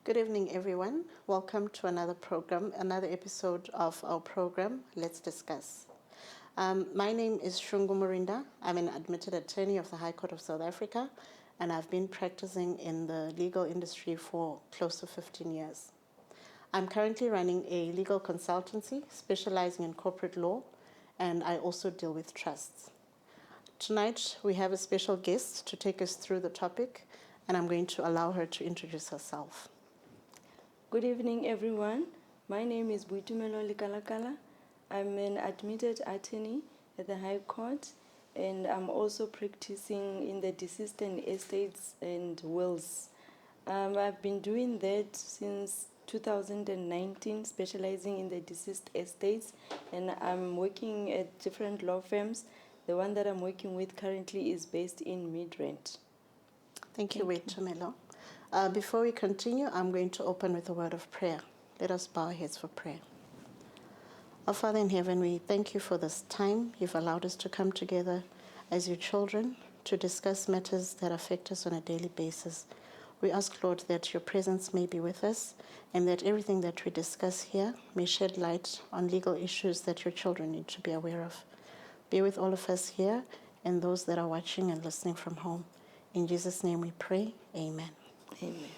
Good evening, everyone. Welcome to another episode of our program, Let's Discuss. My name is Shungu Murinda. I'm an admitted attorney of the High Court of South Africa, and I've been practicing in the legal industry for close to 15 years. I'm currently running a legal consultancy specializing in corporate law, and I also deal with trusts. Tonight, we have a special guest to take us through the topic, and I'm going to allow her to introduce herself. Good evening, everyone. My name is Boitumelo Lekalakala. I'm an admitted attorney at the High Court, and I'm also practicing in the deceased and estates and wills. I've been doing that since 2019, specializing in the deceased estates, and I'm working at different law firms. The one that I'm working with currently is based in Midrand. Thank you, Boitumelo. Before we continue, I'm going to open with a word of prayer. Let us bow our heads for prayer. Our Father in heaven, we thank you for this time you've allowed us to come together as your children to discuss matters that affect us on a daily basis. We ask, Lord, that your presence may be with us and that everything that we discuss here may shed light on legal issues that your children need to be aware of. Be with all of us here and those that are watching and listening from home. In Jesus' name we pray, amen. Amen.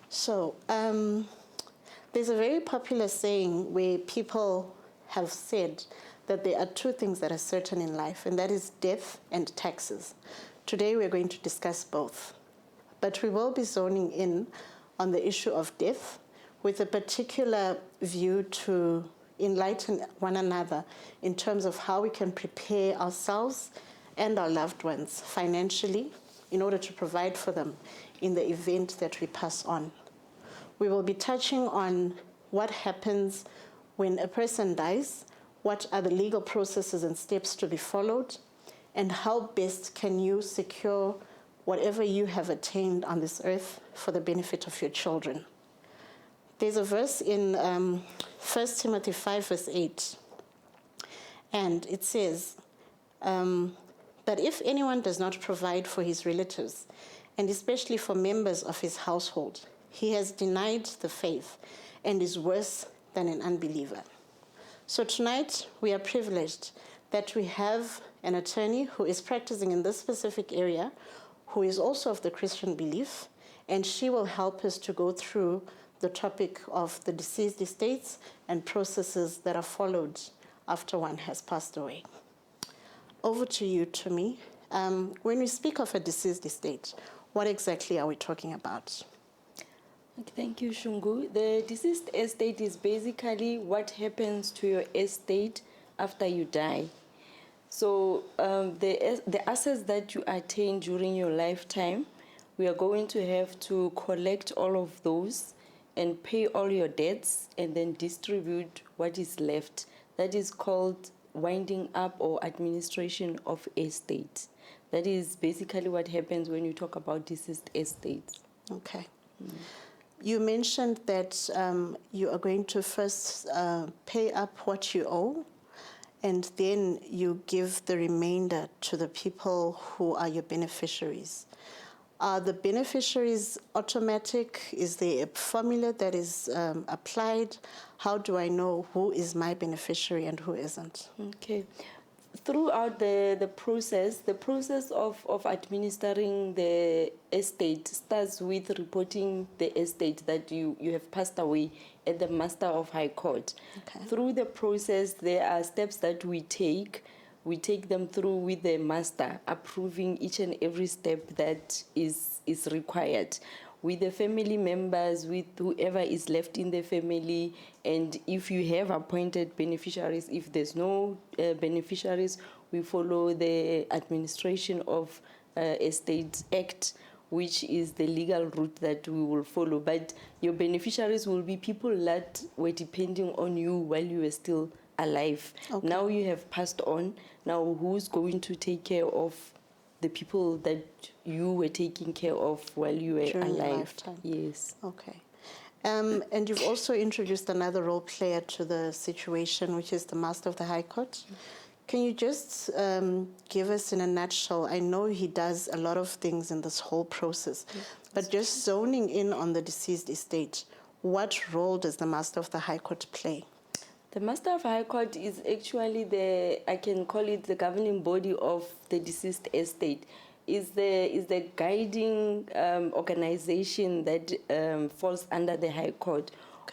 So, there's a very popular saying where people have said that there are two things that are certain in life, and that is death and taxes. Today we're going to discuss both, but we will be zoning in on the issue of death with a particular view to enlighten one another in terms of how we can prepare ourselves and our loved ones financially in order to provide for them in the event that we pass on. We will be touching on what happens when a person dies, what are the legal processes and steps to be followed, and how best can you secure whatever you have attained on this earth for the benefit of your children. There's a verse in 1 Timothy 5, verse 8, and it says, but if anyone does not provide for his relatives, and especially for members of his household, he has denied the faith and is worse than an unbeliever. So tonight, we are privileged that we have an attorney who is practicing in this specific area, who is also of the Christian belief, and she will help us to go through the topic of the deceased estates and processes that are followed after one has passed away. Over to you, Tumi. When we speak of a deceased estate, what exactly are we talking about? Thank you, Shungu. The deceased estate is basically what happens to your estate after you die. So the assets that you attain during your lifetime, we are going to have to collect all of those and pay all your debts and then distribute what is left. That is called winding up or administration of estate. That is basically what happens when you talk about deceased estates. Okay. You mentioned that you are going to first pay up what you owe, and then you give the remainder to the people who are your beneficiaries. Are the beneficiaries automatic? Is there a formula that is applied? How do I know who is my beneficiary and who isn't? Okay. Throughout the process of administering the estate starts with reporting the estate that you have passed away at the Master of High Court. Okay. Through the process, there are steps that we take. We take them through with the master, approving each and every step that is required. With the family members, with whoever is left in the family, and if you have appointed beneficiaries, if there's no beneficiaries, we follow the Administration of Estates Act, which is the legal route that we will follow. But your beneficiaries will be people that were depending on you while you were still alive. Okay. Now you have passed on. Now who's going to take care of the people that you were taking care of while you were during alive? Your lifetime? Yes. Okay. And you've also introduced another role player to the situation, which is the Master of the High Court. Can you just give us in a nutshell? I know he does a lot of things in this whole process, but just zoning in on the deceased estate, what role does the Master of the High Court play? The Master of High Court is actually I can call it the governing body of the deceased estate. Is the guiding organization that falls under the High Court,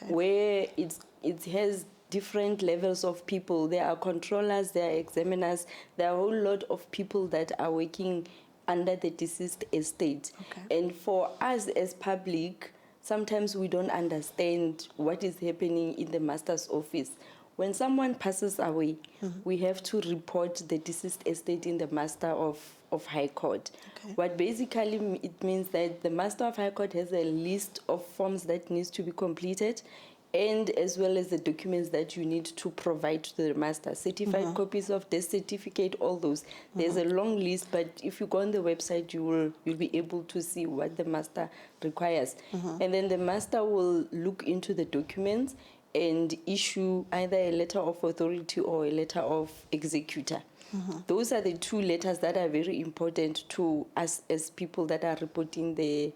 where it has different levels of people. There are controllers, there are examiners, there are a whole lot of people that are working under the deceased estate. And for us as public, sometimes we don't understand what is happening in the master's office. When someone passes away, we have to report the deceased estate in the Master of High Court. What basically it means that the Master of High Court has a list of forms that needs to be completed, and as well as the documents that you need to provide to the master, certified copies of death certificate, all those. There's a long list, but if you go on the website, you'll be able to see what the master requires. And then the master will look into the documents and issue either a letter of authority or a letter of executor. Those are the two letters that are very important to us as people that are reporting the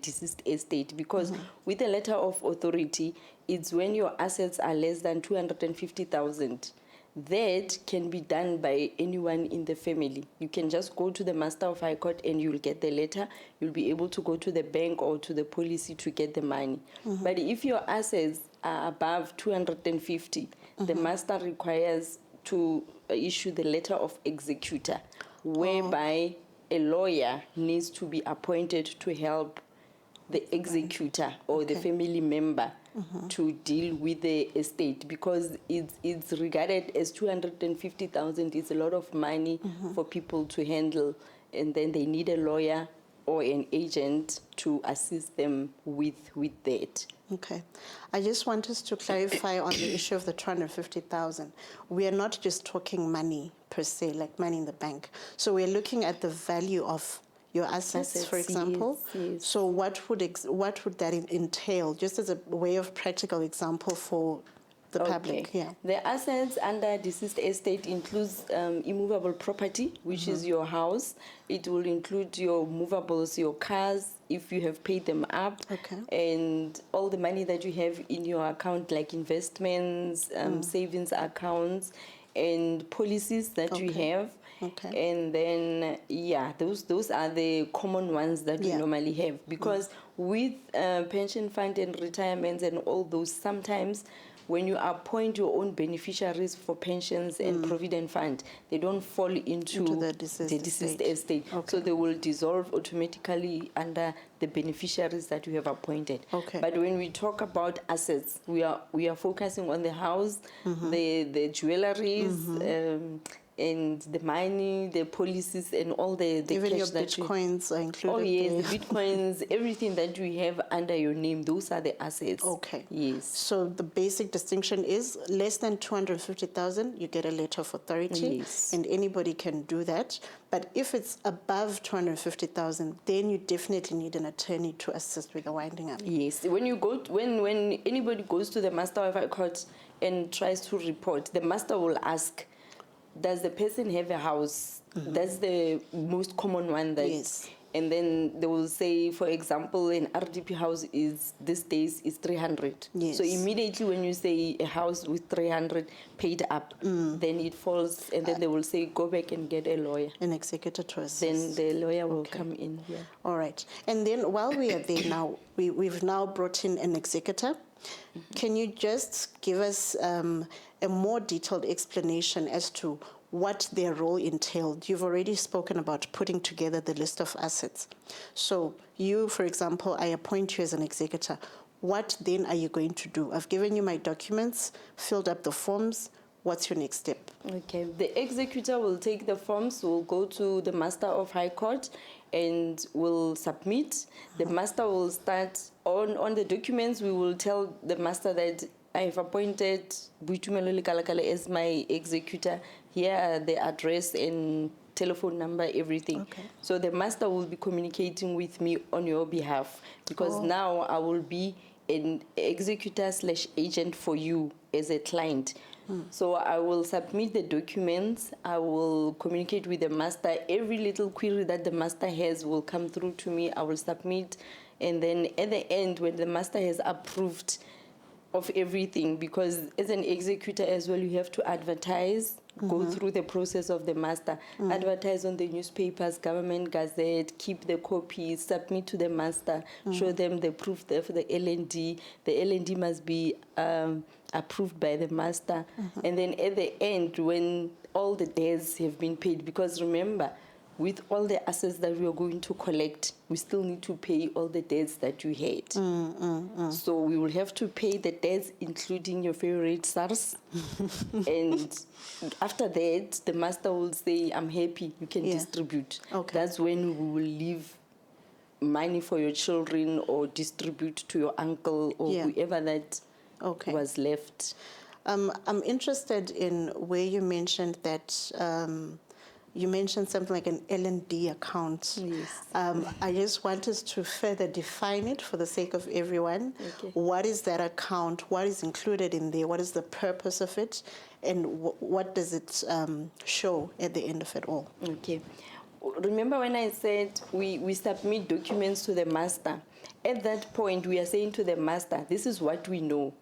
deceased estate, because with a letter of authority, it's when your assets are less than 250,000. That can be done by anyone in the family. You can just go to the Master of High Court and you'll get the letter. You'll be able to go to the bank or to the policy to get the money. But if your assets are above 250, the master requires to issue the letter of executor, whereby a lawyer needs to be appointed to help the executor or the family member to deal with the estate, because it's regarded as 250,000. It's a lot of money for people to handle, and then they need a lawyer or an agent to assist them with that. Okay. I just want us to clarify on the issue of the 250,000. We are not just talking money per se, like money in the bank. So we're looking at the value of your assets, for example. Yes. So what would that entail, just as a way of practical example for the public? Yeah. The assets under deceased estate includes immovable property, which is your house. It will include your movables, your cars, if you have paid them up, and all the money that you have in your account, like investments, savings accounts, and policies that you have. And then, those are the common ones that we normally have. Because with pension fund and retirements and all those, sometimes when you appoint your own beneficiaries for pensions and provident fund, they don't fall into the deceased estate. So they will dissolve automatically under the beneficiaries that you have appointed. But when we talk about assets, we are focusing on the house, the jewelries, and the money, the policies, and all the even cash your that bitcoins are included. Oh yes, the bitcoins, everything that you have under your name, those are the assets. Yes. So the basic distinction is less than 250,000, you get a letter of authority, and anybody can do that. But if it's above 250,000, then you definitely need an attorney to assist with the winding up. Yes. When anybody goes to the Master of High Court and tries to report, the master will ask, does the person have a house? That's the most common one. And then they will say, for example, an RDP house is these days is 300. So immediately when you say a house with 300 paid up, then it falls, and then they will say, go back and get a lawyer. An executor to assist. Then the lawyer will come in. All right. And then while we are there now, we've now brought in an executor. Can you just give us a more detailed explanation as to what their role entailed? You've already spoken about putting together the list of assets. So you, for example, I appoint you as an executor. What then are you going to do? I've given you my documents, filled up the forms. What's your next step? Okay, the executor will take the forms, will go to the Master of High Court and will submit. The master will start on the documents. We will tell the master that I have appointed Boitumelo Lekalakala as my executor. Here are the address and telephone number, everything. So the master will be communicating with me on your behalf, because now I will be an executor/agent for you as a client. So I will submit the documents, I will communicate with the master. Every little query that the master has will come through to me, I will submit. And then at the end, when the master has approved of everything, because as an executor as well, you have to advertise, go through the process of the master, advertise on the newspapers, government gazette, keep the copies, submit to the master, show them the proof there for the L&D. The L&D must be approved by the master. And then at the end, when all the debts have been paid, because remember, with all the assets that we are going to collect, we still need to pay all the debts that you had. So we will have to pay the debts, including your favorite SARS. And after that, the master will say, I'm happy, you can distribute. Okay. That's when we will leave money for your children or distribute to your uncle or whoever that was left. I'm interested in where you mentioned that you mentioned something like an L&D account. Yes. I just wanted to further define it for the sake of everyone. Okay. What is that account? What is included in there? What is the purpose of it? And what does it show at the end of it all? Okay. Remember when I said we submit documents to the master? At that point, we are saying to the master, this is what we know.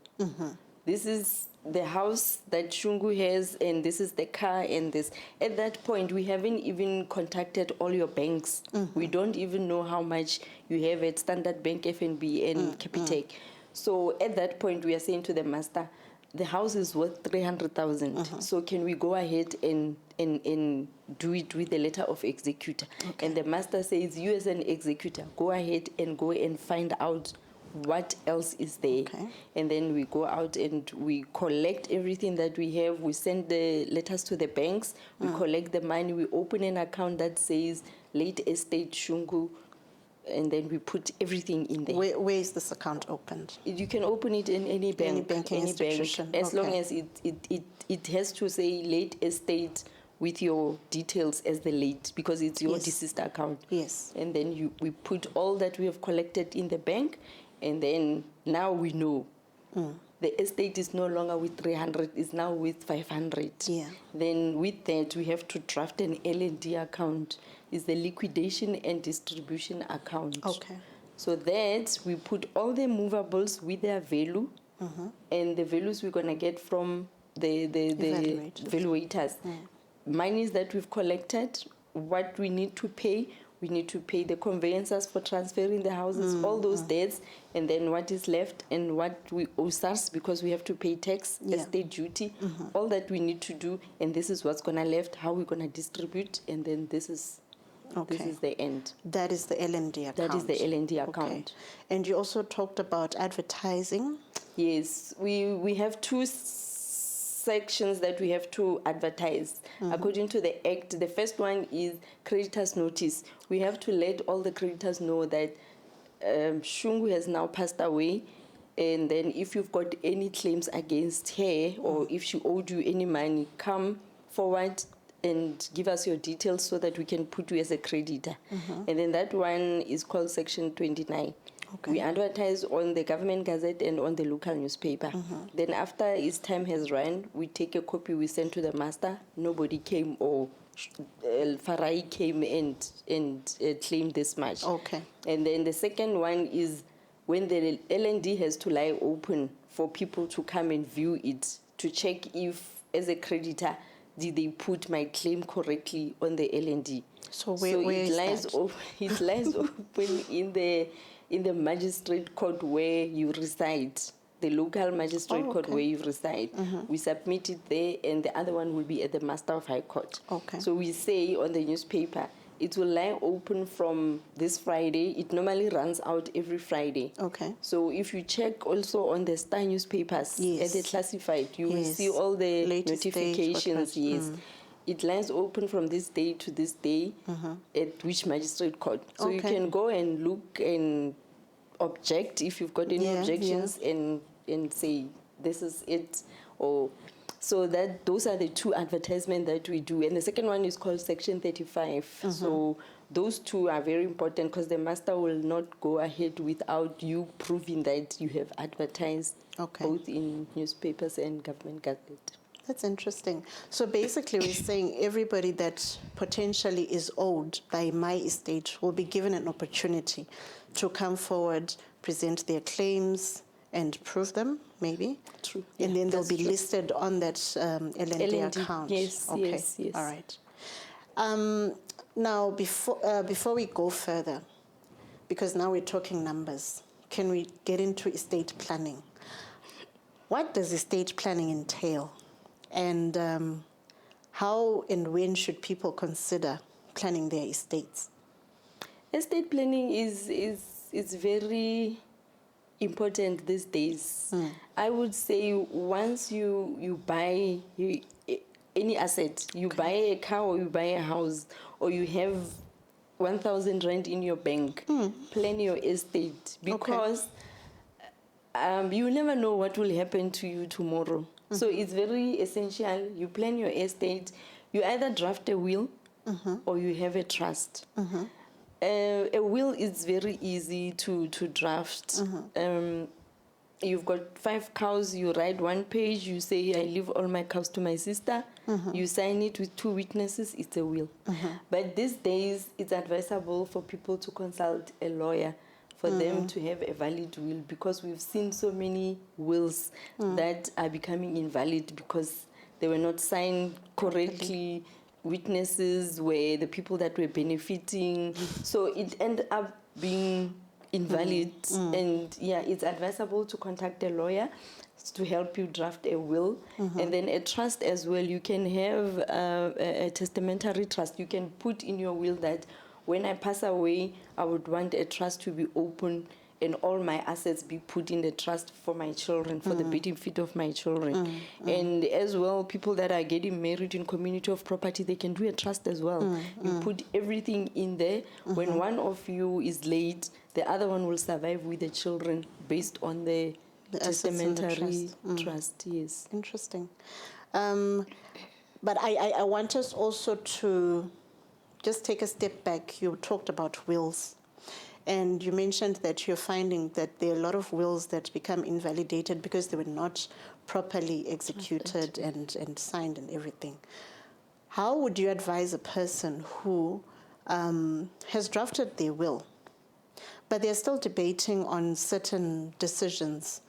This is the house that Shungu has, and this is the car, and this. At that point, we haven't even contacted all your banks. We don't even know how much you have at Standard Bank, FNB, and Capitec. So at that point, we are saying to the master, the house is worth 300,000. So can we go ahead and do it with the letter of executor? And the master says, you as an executor, go ahead and go and find out what else is there. And then we go out and we collect everything that we have. We send the letters to the banks. We collect the money. We open an account that says late estate Shungu, and then we put everything in there. Where is this account opened? You can open it in any bank, any banking institution. As long as it has to say late estate with your details as the late, because it's your deceased account. Yes. And then we put all that we have collected in the bank, and then now we know the estate is no longer with 300, it's now with 500. Yeah. Then with that, we have to draft an L&D account. It's the liquidation and distribution account. Okay. So that we put all the movables with their value, and the values we're going to get from the valuators. Monies that we've collected, what we need to pay. We need to pay the conveyancers for transferring the houses, all those debts, and then what is left and what we owe SARS because we have to pay tax, estate duty, all that we need to do, and this is what's going to left, how we're going to distribute, and then this is the end. That is the L&D account. That is the L&D account. And you also talked about advertising. Yes, we have two sections that we have to advertise. According to the Act, the first one is creditors' notice. We have to let all the creditors know that Shungu has now passed away, and then if you've got any claims against her or if she owed you any money, come forward and give us your details so that we can put you as a creditor. And then that one is called Section 29. We advertise on the government gazette and on the local newspaper. Then after its time has run, we take a copy, we send to the master. Nobody came, or Farai came and claimed this much. And then the second one is when the L&D has to lie open for people to come and view it, to check if, as a creditor, did they put my claim correctly on the L&D. So where is that? It lies open in the magistrate court where you reside, the local magistrate court where you reside. We submit it there, and the other one will be at the Master of High Court. So we say on the newspaper, it will lie open from this Friday. It normally runs out every Friday. So if you check also on the Star newspapers, at the classified, you will see all the latest notifications. It lies open from this day to this day at which magistrate court. So you can go and look and object if you've got any objections and say, this is it. Or So those are the two advertisements that we do. And the second one is called Section 35. So those two are very important because the master will not go ahead without you proving that you have advertised both in newspapers and government gazette. That's interesting. So basically we're saying everybody that potentially is owed by my estate will be given an opportunity to come forward, present their claims and prove them, maybe? True. And then they'll be listed on that LND account. Yes, okay. yes. All right. Now, before we go further, because now we're talking numbers, can we get into estate planning? What does estate planning entail? And how and when should people consider planning their estates? Estate planning is very important these days. I would say once you buy any asset, you buy a car or you buy a house, or you have 1,000 rand in your bank, plan your estate, because you never know what will happen to you tomorrow. So it's very essential you plan your estate. You either draft a will or you have a trust. A will is very easy to draft. You've got 5 cows, you write 1 page, you say, I leave all my cows to my sister. You sign it with 2 witnesses, it's a will. But these days, it's advisable for people to consult a lawyer for them to have a valid will, because we've seen so many wills that are becoming invalid because they were not signed correctly. Witnesses were the people that were benefiting. So it ended up being invalid. And yeah, it's advisable to contact a lawyer to help you draft a will. And then a trust as well. You can have a testamentary trust. You can put in your will that when I pass away, I would want a trust to be open and all my assets be put in the trust for my children, for the benefit of my children. And as well, people that are getting married in community of property, they can do a trust as well. You put everything in there. When one of you is late, the other one will survive with the children based on the testamentary trust. Yes. Interesting. But I want us also to just take a step back. You talked about wills. And you mentioned that you're finding that there are a lot of wills that become invalidated because they were not properly executed and signed and everything. How would you advise a person who has drafted their will, but they're still debating on certain decisions?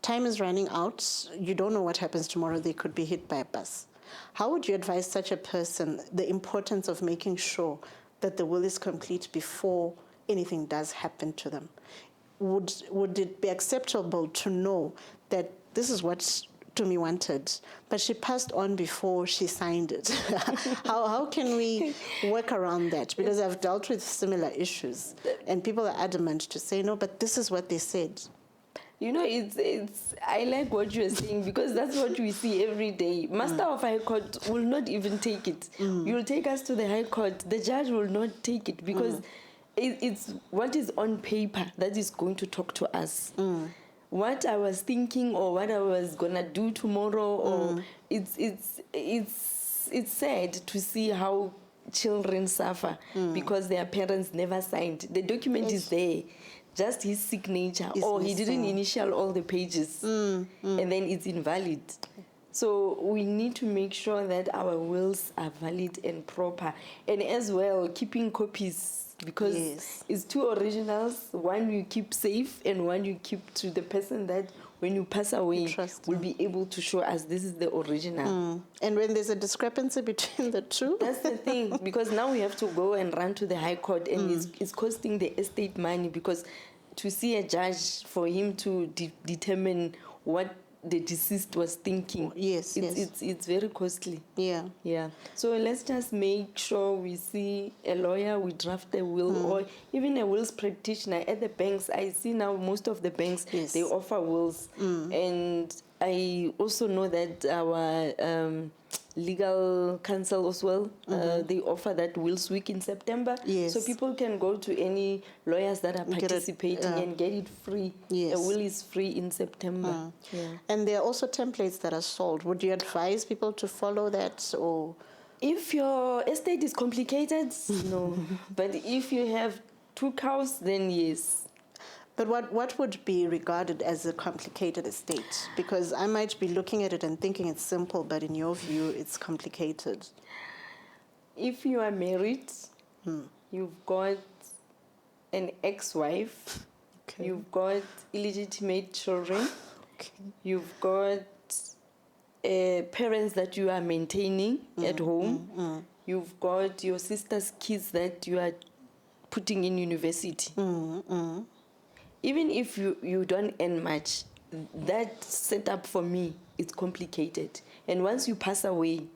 Time is running out. You don't know what happens tomorrow. They could be hit by a bus. How would you advise such a person the importance of making sure that the will is complete before anything does happen to them? Would it be acceptable to know that this is what Tumi wanted, but she passed on before she signed it? How can we work around that? Because I've dealt with similar issues, and people are adamant to say, no, but this is what they said. You know, I like what you're saying, because that's what we see every day. Master of High Court will not even take it. You'll take us to the High Court. The judge will not take it, because it's what is on paper that is going to talk to us. What I was thinking or what I was gonna do tomorrow, or it's sad to see how children suffer because their parents never signed. The document is there. Just his signature, or he didn't initial all the pages, and then it's invalid. So we need to make sure that our wills are valid and proper, and as well keeping copies, because it's 2 originals. One you keep safe, and one you keep to the person that when you pass away will be able to show us this is the original. And when there's a discrepancy between the two? That's the thing, because now we have to go and run to the High Court, and it's costing the estate money, because to see a judge for him to determine what the deceased was thinking, it's very costly. Yeah. So let's just make sure we see a lawyer, we draft a will, or even a wills practitioner at the banks. I see now most of the banks, they offer wills. And I also know that our legal counsel as well. They offer that Wills Week in September. Yes. So people can go to any lawyers that are participating and get it free. Yes. A will is free in September. Yeah. And there are also templates that are sold. Would you advise people to follow that, or? If your estate is complicated, no. But if you have 2 cows, then yes. But what would be regarded as a complicated estate? Because I might be looking at it and thinking it's simple, but in your view, it's complicated. If you are married, you've got an ex-wife, Okay. you've got illegitimate children, Okay. you've got parents that you are maintaining at home, you've got your sister's kids that you are putting in university. Even if you don't earn much, that setup for me is complicated. And once you pass away,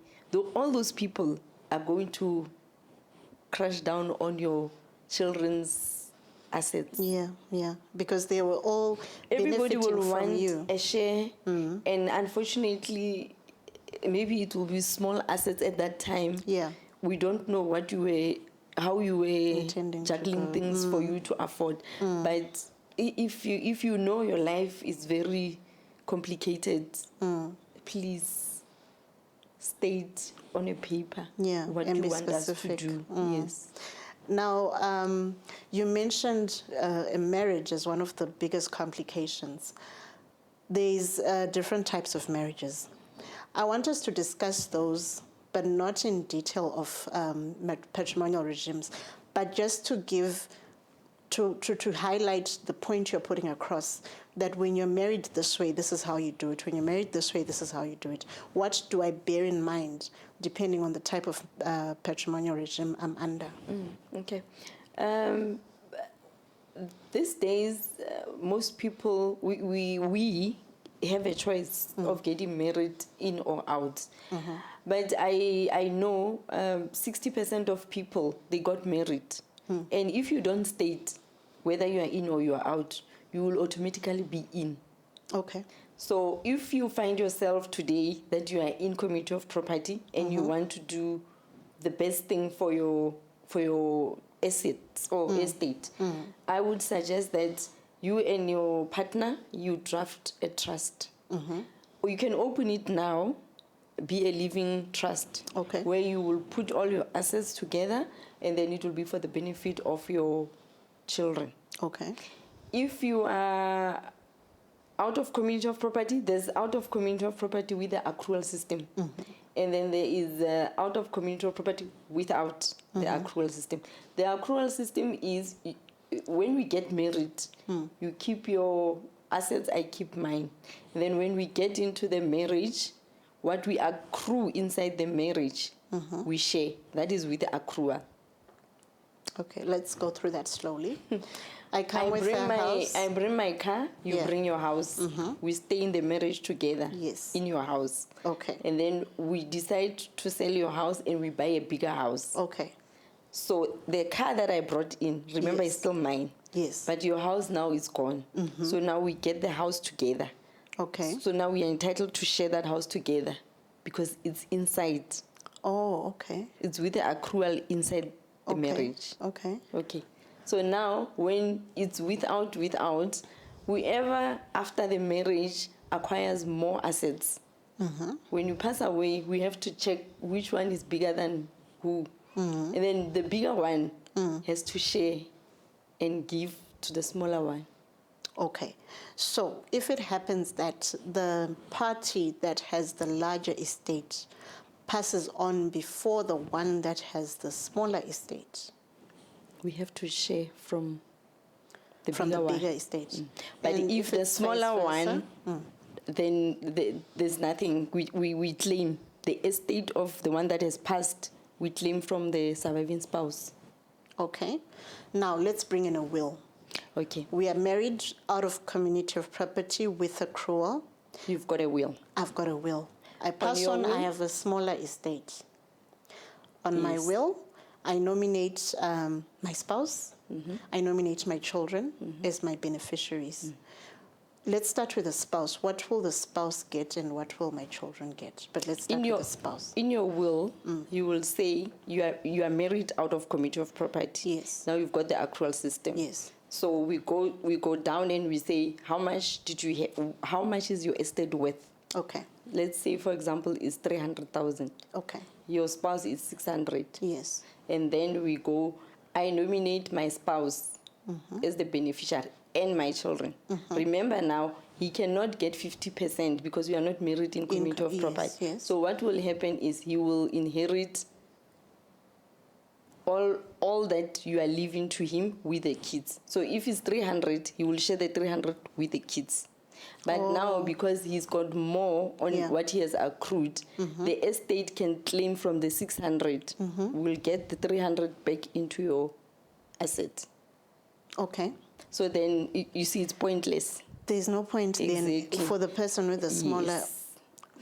all those people are going to crash down on your children's assets. Yeah, because they were all Everybody benefiting will from want you. a share, and unfortunately, maybe it will be small assets at that time. Yeah. We don't know how you were Intending to juggling go. things for you to afford. But if you know your life is very complicated, please state on a paper what and you be want specific. us to do. Yes. Now, you mentioned a marriage as one of the biggest complications. There's different types of marriages. I want us to discuss those, but not in detail of patrimonial regimes, but just to give, to highlight the point you're putting across, that when you're married this way, this is how you do it. When you're married this way, this is how you do it. What do I bear in mind, depending on the type of patrimonial regime I'm under? Okay. These days, most people, we have a choice of getting married in or out. But I know 60% of people, they got married. And if you don't state whether you are in or you are out, you will automatically be in. Okay. So if you find yourself today that you are in community of property and you want to do the best thing for your assets or estate, I would suggest that you and your partner, you draft a trust. Or you can open it now, be a living trust, Okay. where you will put all your assets together, and then it will be for the benefit of your children. Okay. If you are out of community of property, there's out of community of property with the accrual system. And then there is out of community of property without the accrual system. The accrual system is when we get married, you keep your assets, I keep mine. And then when we get into the marriage, what we accrue inside the marriage, we share. That is with the accrual. Okay, let's go through that slowly. I bring house. I bring my car, you bring your house. We stay in the marriage together. Yes. In your house. Okay. And then we decide to sell your house and we buy a bigger house. Okay. So the car that I brought in, remember, Yes. is still mine. Yes. But your house now is gone. So now we get the house together. Okay. So now we are entitled to share that house together because it's inside. Oh, okay. It's with the accrual inside the Okay. marriage. Okay. Okay. So now when it's without, whoever after the marriage acquires more assets, when you pass away, we have to check which one is bigger than who. And then the bigger one has to share and give to the smaller one. Okay. So if it happens that the party that has the larger estate passes on before the one that has the smaller estate, We have to share from the from bigger the one. bigger estate. But And if the it's smaller vice versa, one, then there's nothing. We claim the estate of the one that has passed. We claim from the surviving spouse. Okay. Now let's bring in a will. Okay. We are married out of community of property with accrual. You've got a will. I've got a will. I pass your on, will? I have a smaller estate. On my Yes. will, I nominate my spouse, I nominate my children as my beneficiaries. let's start with the spouse. What will the spouse get and what will my children get? But let's start with the spouse. In your will, you will say you are married out of committee of property. Yes. Now you've got the accrual system. Yes. So we go down and we say, how much did you have? How much is your estate worth? Okay. Let's say, for example, it's 300,000. Okay. Your spouse is 600. Yes. And then we go, I nominate my spouse as the beneficiary and my children. Remember now, he cannot get 50% because we are not married in community of property. Yes. So what will happen is he will inherit all that you are leaving to him with the kids. So if it's 300, he will share the 300 with the kids. But now, because he's got more on what he has accrued, the estate can claim from the 600, will get the 300 back into your asset. Okay. So then, you see, it's pointless. There's no point then for the person with the smaller... Yes.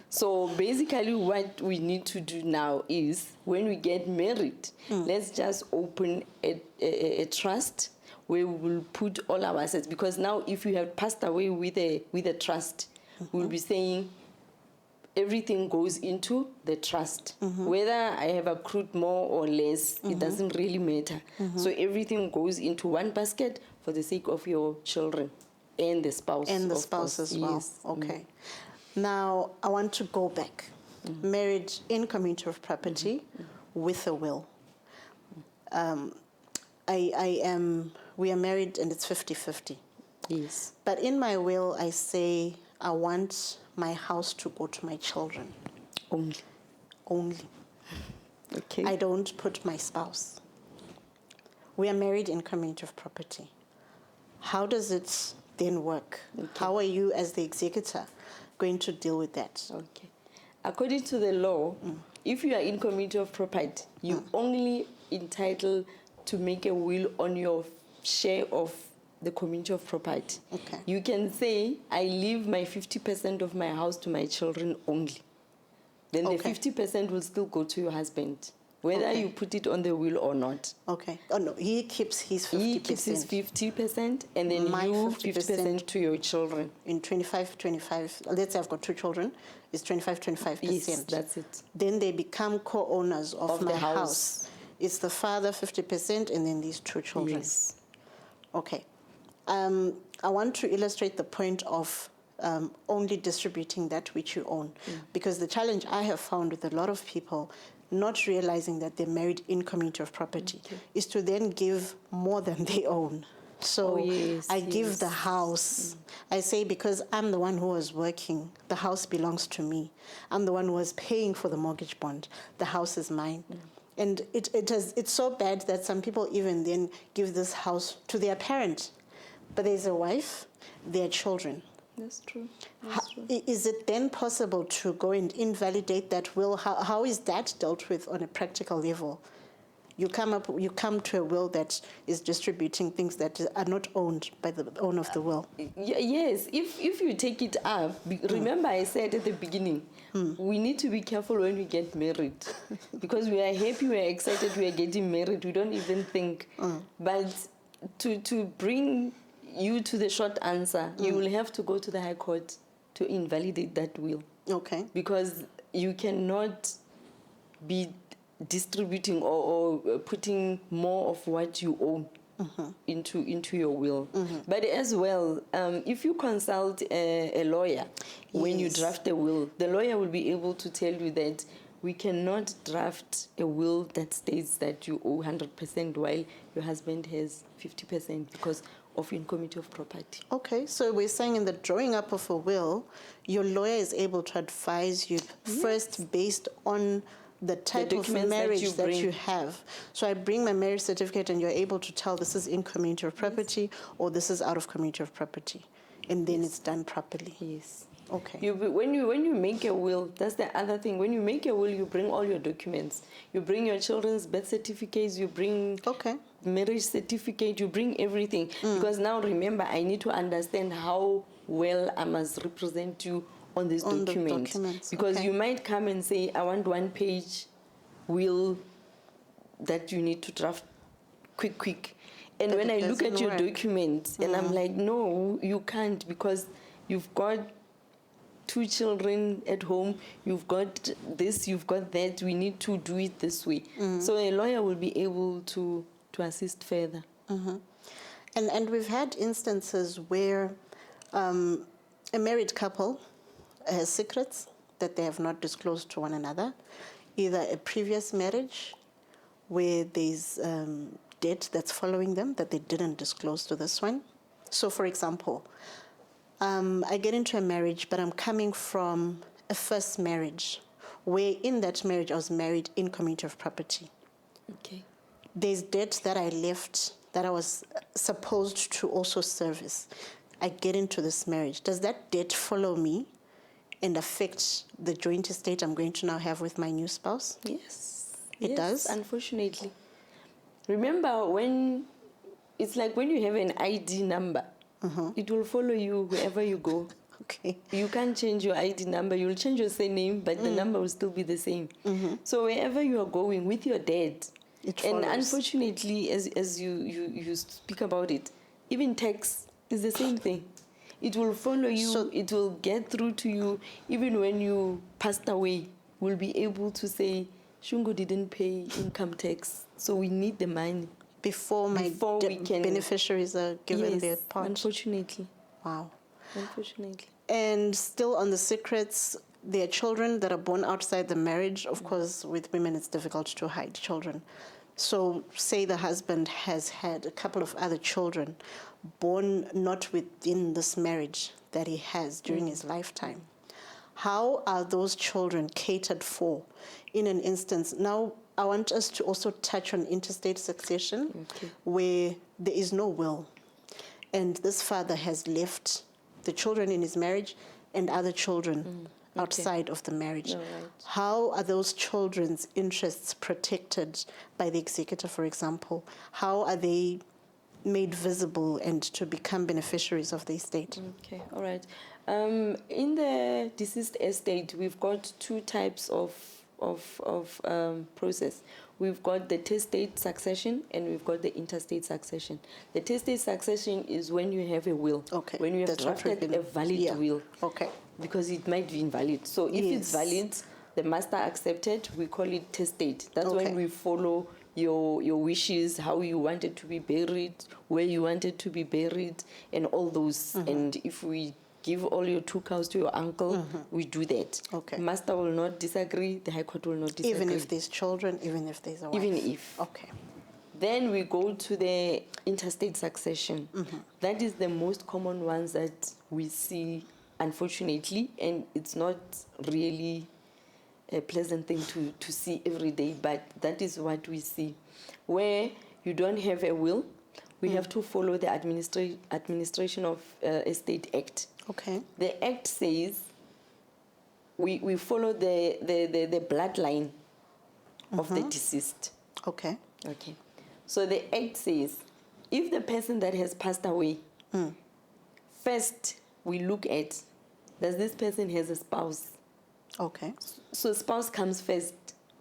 So basically what we need to do now is, when we get married, let's just open a trust where we will put all our assets. Because now if you have passed away with a trust, we'll be saying everything goes into the trust. Whether I have accrued more or less, it doesn't really matter. So everything goes into one basket for the sake of your children and the spouse. And the spouse as well. Yes. Okay. Now, I want to go back. Marriage in community of property with a will. We are married and it's 50-50. Yes. But in my will, I say I want my house to go to my children. Only. Only. Okay. I don't put my spouse. We are married in community of property. How does it then work? Okay. How are you as the executor going to deal with that? Okay. According to the law, if you are in community of property, you only entitled to make a will on your share of the community of property. Okay. You can say, I leave my 50% of my house to my children only. Then the 50% will still go to your husband, whether you put it on the will or not. Okay. Oh, no, he keeps his 50%. He keeps his 50%, and then My you 50% to your children. In 25, let's say I've got two children, it's 25%. Yes, that's it. Then they become co-owners of my house. It's the father 50% and then these two children. Yes. Okay. I want to illustrate the point of only distributing that which you own. Because the challenge I have found with a lot of people not realizing that they're married in community of property is to then give more than they own. So I give the house. I say, because I'm the one who was working, the house belongs to me. I'm the one who was paying for the mortgage bond. The house is mine. And it's so bad that some people even then give this house to their parent. But there's a wife, there are children. That's true. Is it then possible to go and invalidate that will? How is that dealt with on a practical level? You come to a will that is distributing things that are not owned by the owner of the will. Yes, if you take it up, remember I said at the beginning, we need to be careful when we get married. Because we are happy, we are excited, we are getting married, we don't even think. But to bring you to the short answer, you will have to go to the High Court to invalidate that will. Okay. Because you cannot be distributing or putting more of what you own into your will. But as well, if you consult a lawyer when you draft a will, the lawyer will be able to tell you that we cannot draft a will that states that you owe 100% while your husband has 50% because of in community of property. Okay, so we're saying in the drawing up of a will, your lawyer is able to advise you first based on the type of marriage that you have. So I bring my marriage certificate and you're able to tell this is in community of property or this is out of community of property. And then it's done properly. Yes. Okay. When you make a will, that's the other thing. When you make a will, you bring all your documents. You bring your children's birth certificates, you bring marriage certificate, you bring everything. Because now remember, I need to understand how well I must represent you on this document. Because you might come and say, I want 1-page will that you need to draft quick. And when I look at your documents, and I'm like, no, you can't, because you've got 2 children at home, you've got this, you've got that, we need to do it this way. So a lawyer will be able to assist further. And we've had instances where a married couple has secrets that they have not disclosed to one another, either a previous marriage where there's debt that's following them that they didn't disclose to this one. So, for example, I get into a marriage, but I'm coming from a first marriage where in that marriage I was married in community of property. Okay. There's debt that I left that I was supposed to also service. I get into this marriage. Does that debt follow me and affect the joint estate I'm going to now have with my new spouse? Yes. It does? Unfortunately. Remember, when it's like when you have an ID number, it will follow you wherever you go. Okay. You can't change your ID number. You'll change your surname, but the number will still be the same. So wherever you are going with your dad, It and follows. unfortunately, as you speak about it, even tax is the same thing. It will follow you. So- it will get through to you. Even when you passed away, we'll be able to say, Shungu didn't pay income tax, so we need the money. Before we can beneficiaries are given yes, their part. unfortunately. Wow. Unfortunately. And still on the secrets, there are children that are born outside the marriage. Of course, with women, it's difficult to hide children. So say the husband has had a couple of other children born not within this marriage that he has during his lifetime. How are those children catered for in an instance? Now, I want us to also touch on interstate succession, where there is no will. And this father has left the children in his marriage and other children outside of the marriage. All right. How are those children's interests protected by the executor, for example? How are they made visible and to become beneficiaries of the estate? Okay, all right. In the deceased estate, we've got 2 types of process. We've got the testate succession and we've got the interstate succession. The testate succession is when you have a will. Okay, When you have that's what we've drafted been- a valid yeah. will. Okay. Because it might be invalid. So if it's Yes. valid, the master accepted, we call it testate. That's Okay. when we follow your wishes, how you wanted to be buried, where you wanted to be buried, and all those. And if we give all your 2 cows to your uncle, we do that. Okay. Master will not disagree, the High Court will not disagree. Even if there's children, even if there's a wife? Even if. Okay. Then we go to the interstate succession. That is the most common ones that we see, unfortunately, and it's not really a pleasant thing to see every day, but that is what we see. Where you don't have a will, we have to follow the Administration of Estate Act. Okay. The Act says we follow the bloodline of the deceased. Okay. Okay. So the Act says if the person that has passed away, first we look at, does this person has a spouse? Okay. So spouse comes first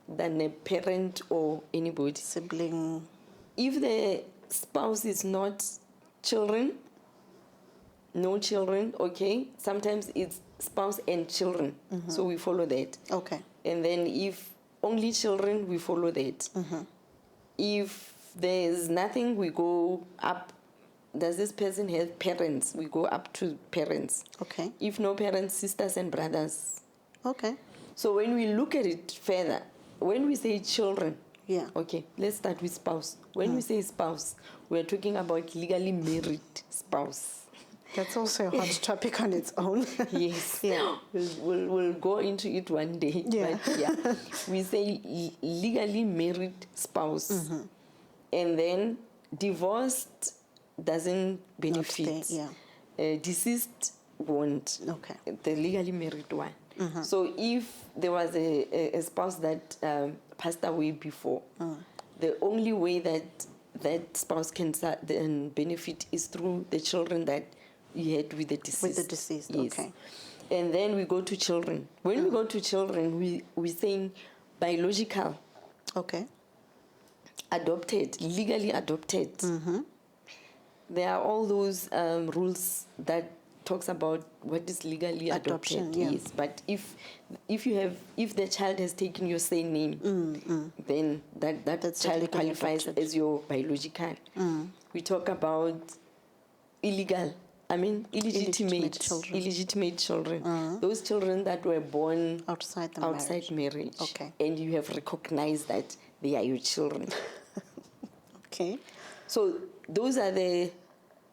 than a parent or anybody. Sibling. If the spouse is not children, no children, okay, sometimes it's spouse and children. So we follow that. Okay. And then if only children, we follow that. If there's nothing, we go up. Does this person have parents? We go up to parents. Okay. If no parents, sisters and brothers. Okay. So when we look at it further, when we say children, Yeah. okay, let's start with spouse. When we say spouse, we're talking about legally married spouse. That's also a hot topic on its own. Yes. Yeah. We'll go into it one day. Yeah. But yeah, we say legally married spouse. And then divorced doesn't benefit. yeah. Deceased won't. Okay. The legally married one. So if there was a spouse that passed away before, the only way that spouse can then benefit is through the children that you had with the deceased. With the deceased, Yes. okay. And then we go to children. When we go to children, we saying biological, Okay. adopted, legally adopted. There are all those rules that talks about what is legally Adoption, adopted. yeah. Yes, but if the child has taken your same name, then that child legally qualifies adopted. as your biological. We talk about illegitimate children. Those children that were born outside marriage. Okay. And you have recognized that they are your children. Okay. So those are the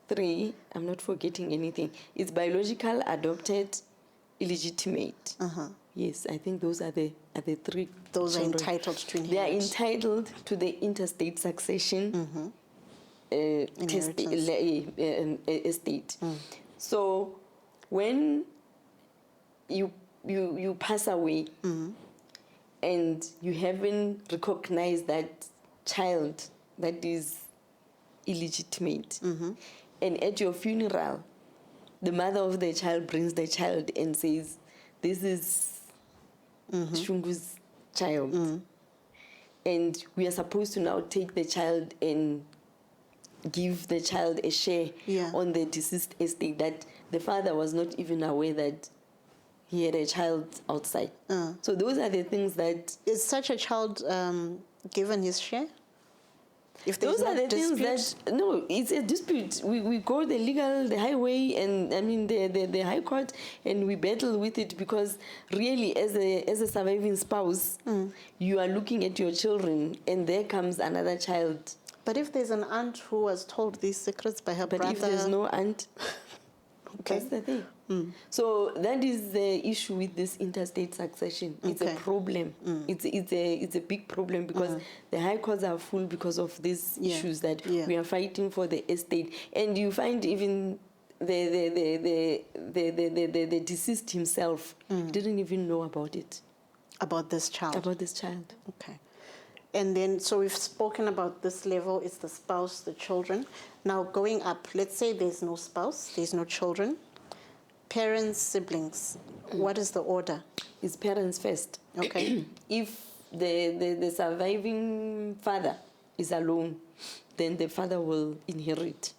three. I'm not forgetting anything. It's biological, adopted, illegitimate. Yes, I think those are the three. Those children. are entitled to inherit. They are entitled to the interstate succession estate. So when you pass away and you haven't recognized that child that is illegitimate, and at your funeral, the mother of the child brings the child and says, "This is Shungu's child," and we are supposed to now take the child and give the child a share on the deceased estate that the father was not even aware that he had a child outside. So those are the things that... Is such a child given his share? If there's those are the dispute? things that... No, it's a dispute. We go the highway, and the high court, and we battle with it, because really as a surviving spouse, you are looking at your children, and there comes another child. But if there's an aunt who was told these secrets by her brother... But if there's no aunt, that's the thing. So that is the issue with this interstate succession. It's a problem. It's a big problem, because the high courts are full because of these issues that we are fighting for the estate. And you find even the deceased himself didn't even know about it. About this child? About this child. Okay. And then, so we've spoken about this level, it's the spouse, the children. Now going up, let's say there's no spouse, there's no children, parents, siblings. What is the order? It's parents first. Okay. If the surviving father is alone, then the father will inherit.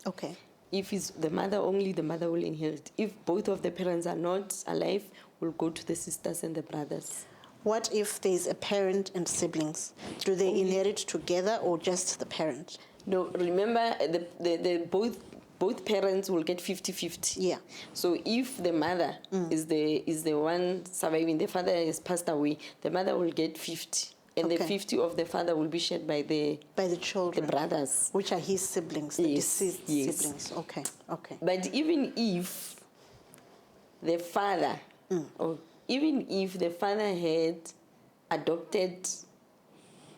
Okay. If it's the mother only, the mother will inherit. If both of the parents are not alive, we'll go to the sisters and the brothers. What if there's a parent and siblings? Do they inherit together or just the parent? No, remember the both parents will get 50-50. Yeah. So if the mother is the one surviving, the father has passed away, the mother will get 50. And the 50 of the father will be shared by the children, the brothers, which are his siblings, the deceased siblings. Okay. But even if the father, or even if the father had adopted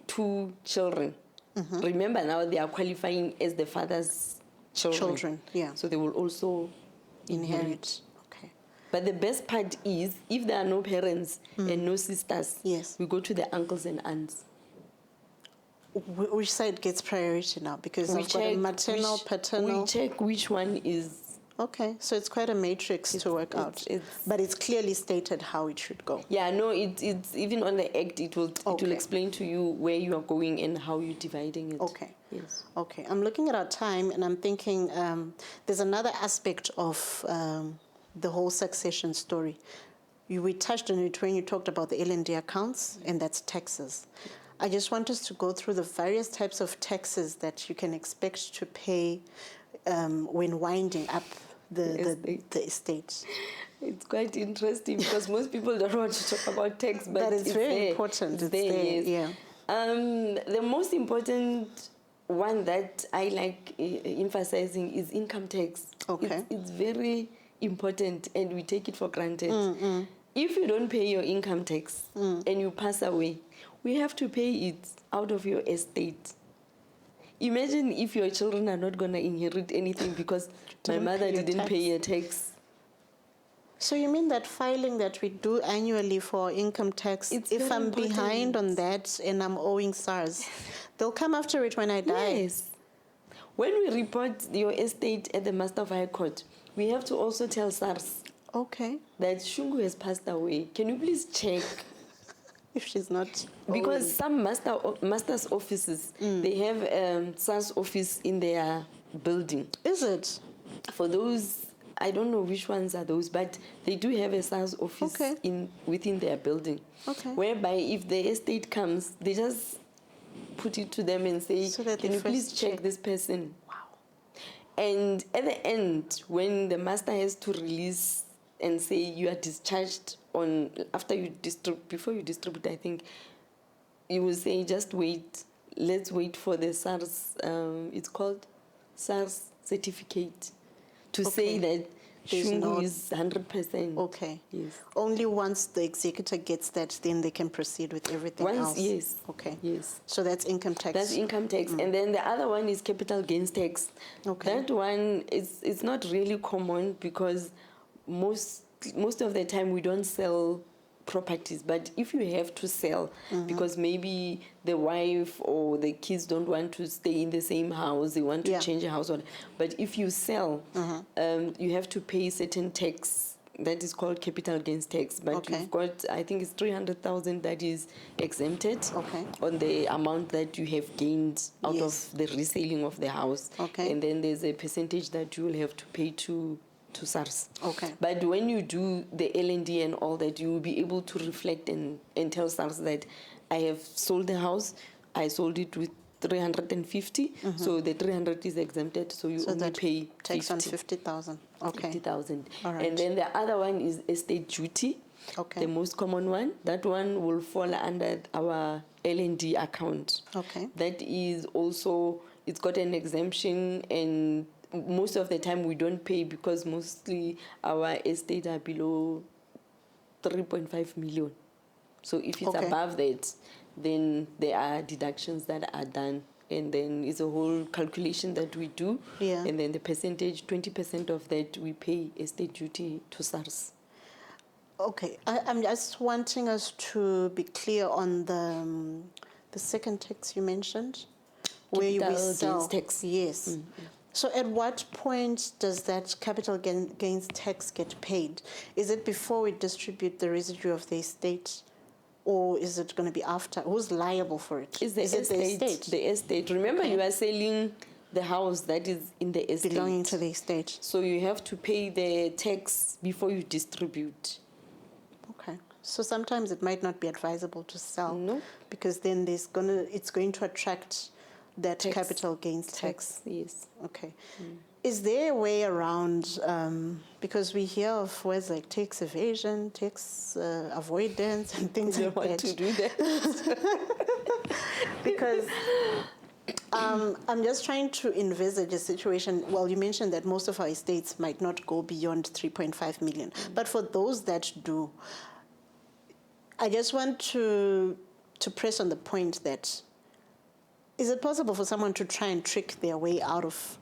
2 children, remember now they are qualifying as the father's children. Yeah. So they will also inherit. Okay. But the best part is, if there are no parents and no sisters, we go to the uncles and aunts. Which side gets priority now? Because we've got a maternal, paternal... We check which one is... Okay, so it's quite a matrix to work out. But it's clearly stated how it should go. Yeah, no, it's even on the act, it will explain to you where you are going and how you're dividing it. Okay. Yes. Okay, I'm looking at our time and I'm thinking there's another aspect of the whole succession story. We touched on it when you talked about the L&D accounts, and that's taxes. I just want us to go through the various types of taxes that you can expect to pay when winding up the estate. It's quite interesting because most people don't want to talk about tax, but it's very important. It's there, yes. The most important one that I like emphasizing is income tax. Okay. It's very important, and we take it for granted. If you don't pay your income tax and you pass away, we have to pay it out of your estate. Imagine if your children are not going to inherit anything because my mother didn't pay a tax. So you mean that filing that we do annually for income tax, if I'm behind on that and I'm owing SARS, they'll come after it when I die? Yes. When we report your estate at the Master of High Court, we have to also tell SARS that Shungu has passed away. Can you please check? If she's not because some master's offices, they have SARS office in their building. Is it? For those I don't know which ones are those, but they do have a SARS office Okay. within their building. Okay. Whereby if the estate comes, they just put it to them and say, So that can they you please first check this person? Wow. And at the end, when the master has to release and say you are discharged on after you before you distribute, I think you will say just wait. Let's wait for the SARS. It's called SARS certificate to say that There's Shungu is 100%. Okay. Yes. Only once the executor gets that, then they can proceed with everything else. Yes. Okay. Yes. So that's income tax. That's income tax. And then the other one is capital gains tax. Okay. That one it's not really common because most of the time we don't sell properties, but if you have to sell because maybe the wife or the kids don't want to stay in the same house, they want to change a household, but if you sell, you have to pay certain tax that is called capital gains tax, but you've got, I think it's 300,000 that is exempted on the amount that you have gained out of the reselling of the house, and then there's a percentage that you will have to pay to SARS. Okay. But when you do the L&D and all that, you will be able to reflect and tell SARS that I have sold the house, I sold it with 350, so the 300 is exempted, so you only pay tax on 50,000. Okay. 50,000. All right. And then the other one is estate duty, the most common one. That one will fall under our L&D account. Okay. That is also, it's got an exemption, and most of the time we don't pay because mostly our estate are below 3.5 million. So if it's above that, then there are deductions that are done, and then it's a whole calculation that we do, and then the percentage, 20% of that we pay estate duty to SARS. Okay, I'm just wanting us to be clear on the second tax you mentioned, where we sell tax. Yes. So at what point does that capital gains tax get paid? Is it before we distribute the residue of the estate, or is it going to be after? Who's liable for it? Is it the estate? The estate. Remember, you are selling the house that is in the estate. Belonging to the estate. So you have to pay the tax before you distribute. Okay. So sometimes it might not be advisable to sell. No. Because then it's going to attract that capital gains tax. Yes. Okay. Is there a way around, because we hear of words like tax evasion, tax avoidance, and things like that. You want to do that? Because I'm just trying to envisage a situation. Well, you mentioned that most of our estates might not go beyond 3.5 million. But for those that do, I just want to press on the point that, is it possible for someone to try and trick their way out of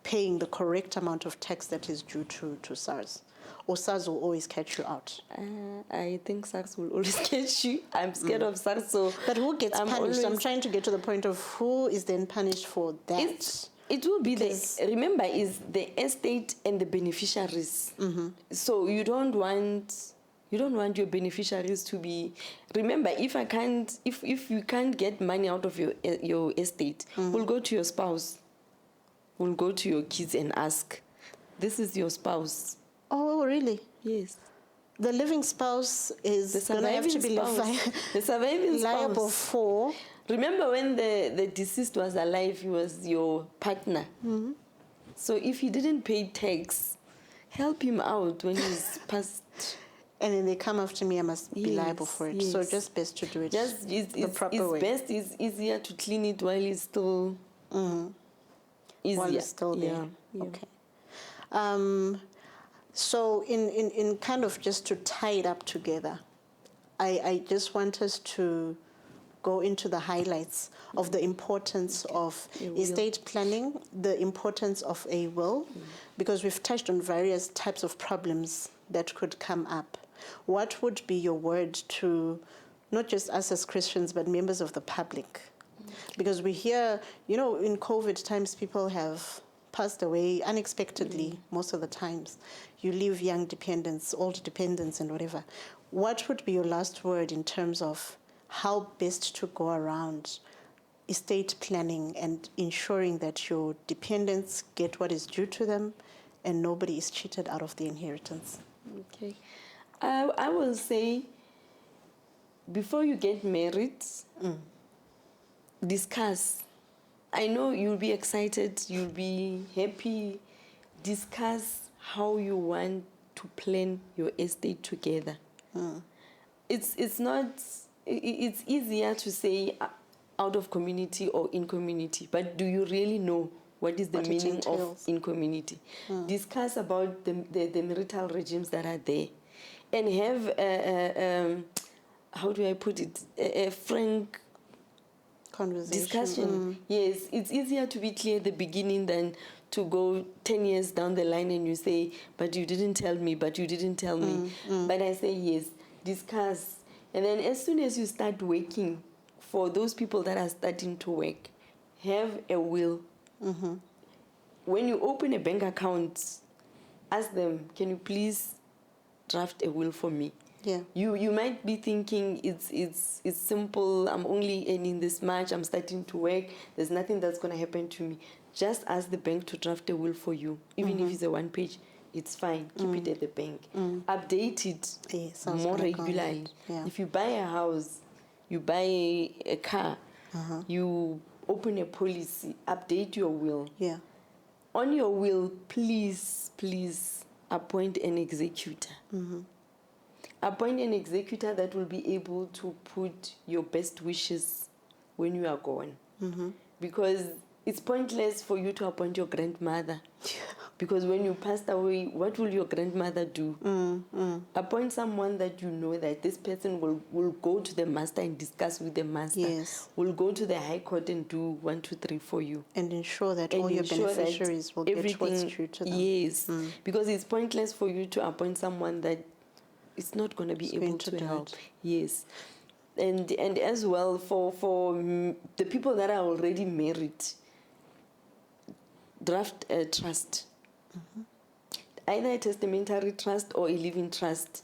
paying the correct amount of tax that is due to SARS? Or SARS will always catch you out? I think SARS will always catch you. I'm scared of SARS. So but who gets punished? I'm trying to get to the point of who is then punished for that. It will be remember, is the estate and the beneficiaries. So you don't want your beneficiaries to be. Remember, if you can't get money out of your estate, we'll go to your spouse. We'll go to your kids and ask, this is your spouse. Oh, really? Yes. The living spouse is going to have to be the surviving liable for. Remember, when the deceased was alive, he was your partner. So if he didn't pay tax, help him out when he's passed. And then they come after me, I must be liable for it. So just best to do it the proper way. It's easier to clean it while it's still easier. While it's still there. Yeah. Okay. So in kind of just to tie it up together, I just want us to go into the highlights of the importance of estate planning, the importance of a will, because we've touched on various types of problems that could come up. What would be your word to not just us as Christians, but members of the public? Because we hear, in COVID times, people have passed away unexpectedly most of the times. You leave young dependents, old dependents, and whatever. What would be your last word in terms of how best to go around estate planning and ensuring that your dependents get what is due to them and nobody is cheated out of the inheritance. Okay. I will say, before you get married, discuss. I know you'll be excited, you'll be happy. Discuss how you want to plan your estate together. It's easier to say out of community or in community, but do you really know what is the What it meaning of entails. in community? Discuss about the marital regimes that are there, and have how do I put it, a frank Conversation. discussion. Yes, it's easier to be clear at the beginning than to go 10 years down the line and you say, but you didn't tell me, but you didn't tell me. But I say, yes, discuss. And then as soon as you start working, for those people that are starting to work, have a will. When you open a bank account, ask them, can you please draft a will for me? Yeah. You might be thinking it's simple, I'm only earning this much, I'm starting to work, there's nothing that's going to happen to me. Just ask the bank to draft a will for you. Even if it's a one page, it's fine. Keep it at the bank. Update it Yes, I was more gonna go on regularly. that. Yeah. If you buy a house, you buy a car, you open a policy, update your will. Yeah. On your will, please appoint an executor. Appoint an executor that will be able to put your best wishes when you are gone. Because it's pointless for you to appoint your grandmother. Because when you passed away, what will your grandmother do? Appoint someone that you know that this person will go to the master and discuss with the master. Yes. Will go to the high court and do 1, 2, 3 for you. And ensure that And all your ensure that beneficiaries will get what's everything- due to them. Yes, because it's pointless for you to appoint someone that is not going to be able going to to do help. it. Yes, and as well for the people that are already married, draft a trust. Either a testamentary trust or a living trust,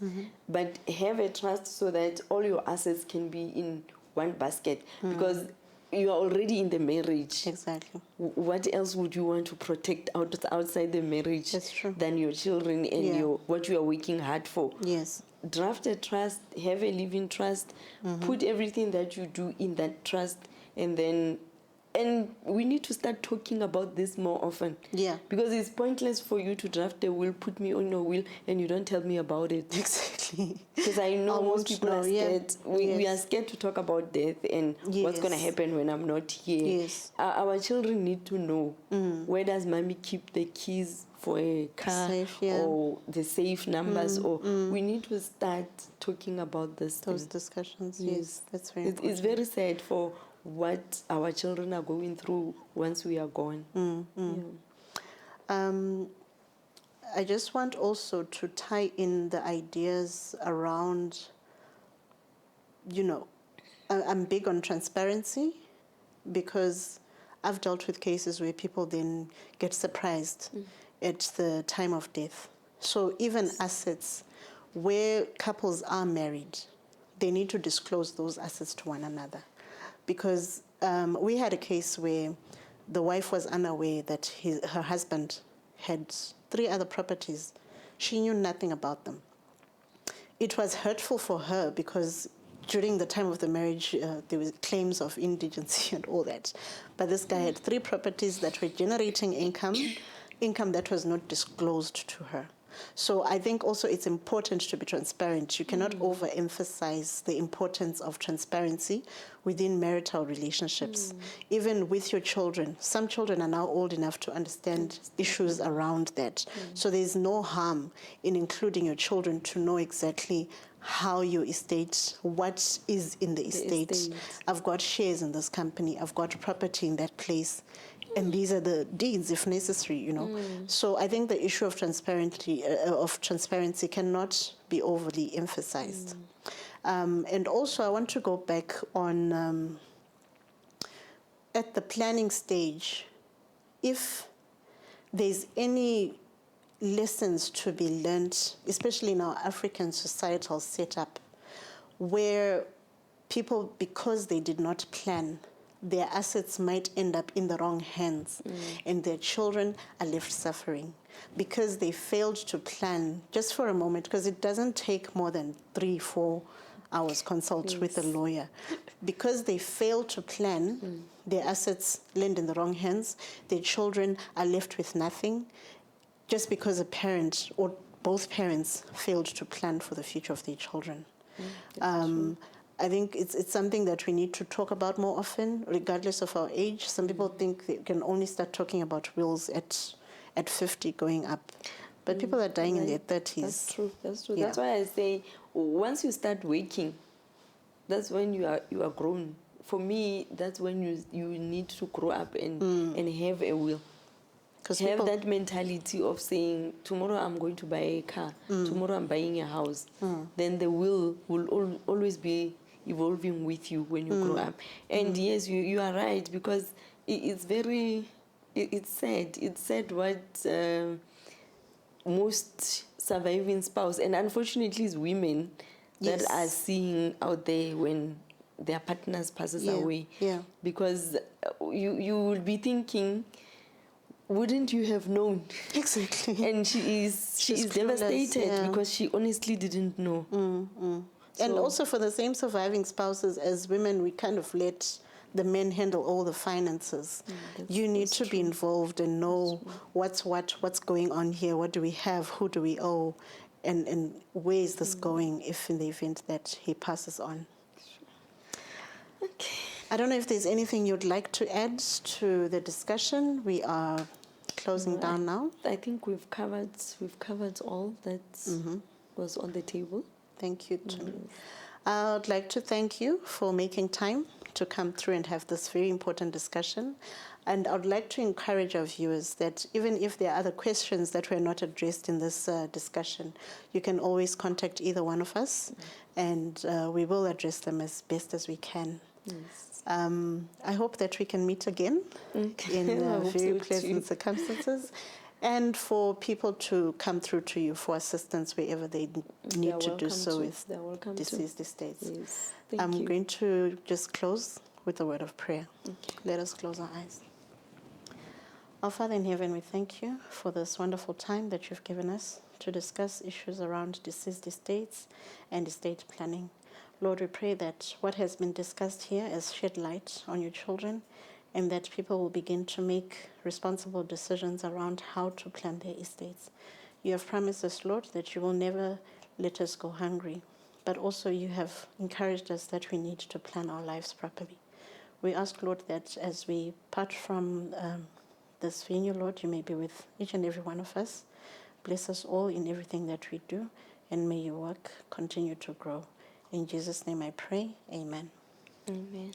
but have a trust so that all your assets can be in one basket, because you are already in the marriage. Exactly. What else would you want to protect outside the marriage? That's true. Than your children and Yeah. what you are working hard for? Yes. Draft a trust, have a living trust, put everything that you do in that trust, and we need to start talking about this more often. Yeah. Because it's pointless for you to draft a will, put me on your will, and you don't tell me about it. Exactly. Because I know I most won't people know, are yeah. scared. We are Yes. scared to talk about death and what's going to Yes. happen when I'm not here. Yes. Our children need to know, where does mommy keep the keys for a car, Safe, yeah. or the safe numbers, or we need to start talking about this. Those thing. discussions. Yes. That's very It's important. very sad for what our children are going through once we are gone. I just want also to tie in the ideas around, I'm big on transparency, because I've dealt with cases where people then get surprised at the time of death. So even assets where couples are married, they need to disclose those assets to one another. Because we had a case where the wife was unaware that her husband had 3 other properties. She knew nothing about them. It was hurtful for her because during the time of the marriage, there was claims of indigency and all that. But this guy had 3 properties that were generating income that was not disclosed to her. So I think also it's important to be transparent. You cannot overemphasize the importance of transparency within marital relationships, even with your children. Some children are now old enough to understand issues around that. So there's no harm in including your children to know exactly how your estate, what is in the estate. I've got shares in this company, I've got property in that place, and these are the deeds if necessary, So I think the issue of transparency cannot be overly emphasized. And also I want to go back on at the planning stage, if there's any lessons to be learned, especially in our African societal setup, where people, because they did not plan, their assets might end up in the wrong hands, and their children are left suffering because they failed to plan just for a moment, because it doesn't take more than 3-4 hours consult with a lawyer. Because they fail to plan, their assets land in the wrong hands, their children are left with nothing, just because a parent or both parents failed to plan for the future of their children. I think it's something that we need to talk about more often, regardless of our age. Some people think they can only start talking about wills at 50 going up. But people are dying in their 30s. That's true. That's true. Yeah. That's why I say once you start waking, that's when you are grown. For me, that's when you need to grow up and have a will. Have that mentality of saying, tomorrow I'm going to buy a car, tomorrow I'm buying a house. Then the will always be evolving with you when you grow up. And yes, you are right, because it's sad. It's sad what most surviving spouse, and unfortunately it's women that are seeing out there when their partners passes away. Yeah. Because you will be thinking, wouldn't you have known? Exactly. And she's devastated because she honestly didn't know. And also for the same surviving spouses, as women, we kind of let the men handle all the finances. You need to be involved and know what's going on here, what do we have, who do we owe, and where is this going if in the event that he passes on. Okay. I don't know if there's anything you'd like to add to the discussion. We are closing down now. I think we've covered all that was on the table. Thank you, Tony. I would like to thank you for making time to come through and have this very important discussion. And I would like to encourage our viewers that even if there are other questions that were not addressed in this discussion, you can always contact either one of us, and we will address them as best as we can. Yes. I hope that we can meet again in very pleasant circumstances, and for people to come through to you for assistance wherever they need to do so with deceased estates. Yes. I'm going to just close with a word of prayer. Okay. Let us close our eyes. Our Father in heaven, we thank you for this wonderful time that you've given us to discuss issues around deceased estates and estate planning. Lord, we pray that what has been discussed here has shed light on your children, and that people will begin to make responsible decisions around how to plan their estates. You have promised us, Lord, that you will never let us go hungry, but also you have encouraged us that we need to plan our lives properly. We ask, Lord, that as we part from this venue, Lord, you may be with each and every one of us. Bless us all in everything that we do, and may your work continue to grow. In Jesus' name I pray, amen. Amen.